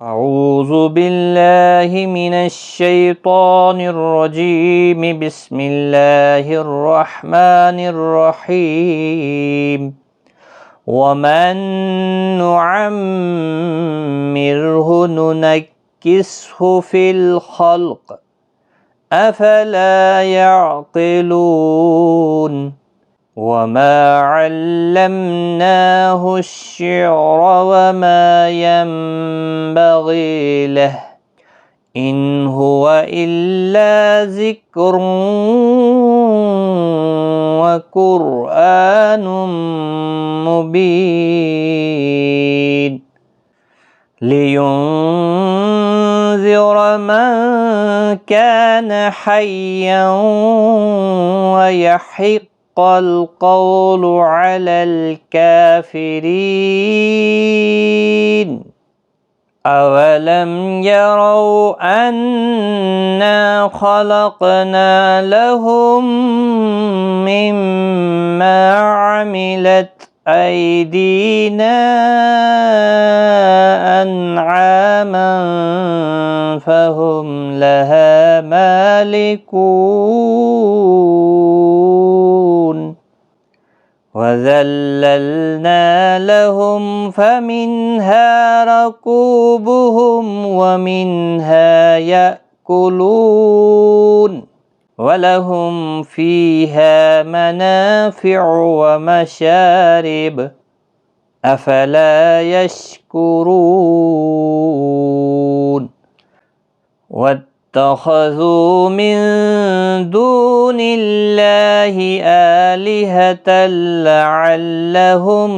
أعوذ بالله من الشيطان الرجيم بسم الله الرحمن الرحيم ومن نعمره ننكسه في الخلق أفلا يعقلون وما علمناه الشعر وما ينبغي له إن هو إلا ذكر وقرآن مبين لينذر من كان حيا ويحق القول على الكافرين أولم يروا أنا خلقنا لهم مما عملت أيدينا أنعاما فهم لها مالكون وذللنا لهم فمنها ركوبهم ومنها يأكلون ولهم فيها منافع ومشارب أفلا يشكرون واتخذوا من دون الله آلهة لعلهم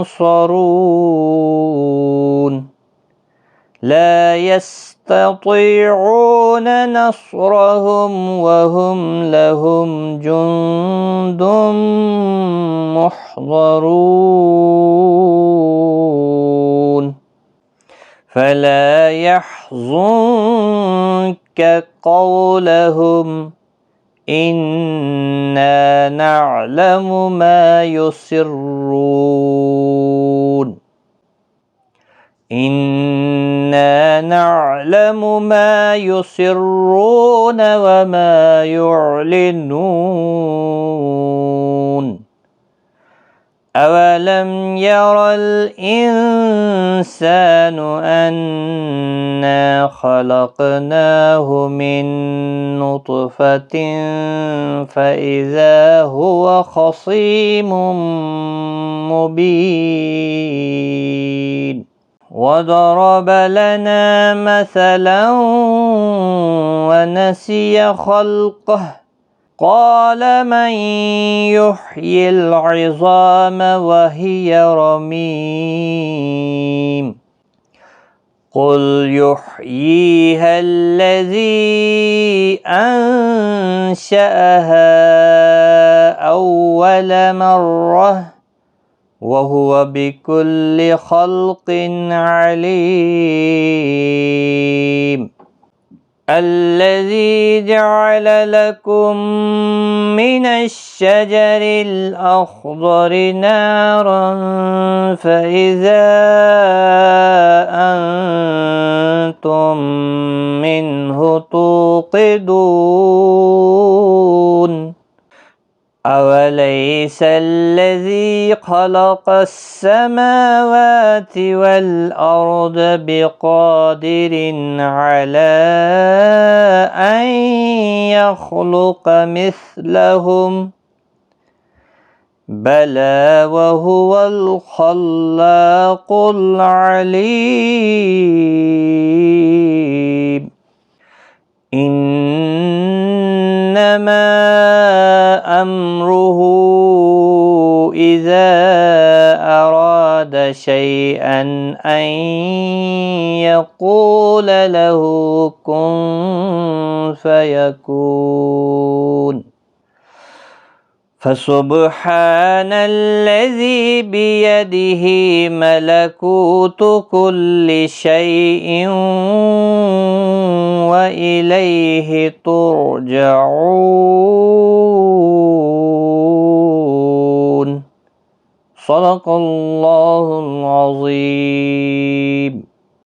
ينصرون لا يستطيعون نصرهم وهم لهم جند محضرون فلا يحزنك قولهم إنا نعلم ما يسرون إنا نعلم ما يسرون وما يعلنون أولم ير الإنسان أنا خلقناه من نطفة فإذا هو خصيم مبين وضرب لنا مثلا ونسي خلقه قال من يحيي العظام وهي رميم قل يحييها الذي أنشأها أول مرة وهو بكل خلق عليم الذي جعل لكم من الشجر الأخضر نارا فإذا أنتم منه توقدون أوليس الذي خلق السماوات والأرض بقادر على أن يخلق مثلهم بلى وهو الخلاق العليم إنما أمره إذا أراد شيئا أن يقول له كن فيكون فسبحان الذي بيده ملكوت كل شيء وإليه ترجعون صدق الله العظيم.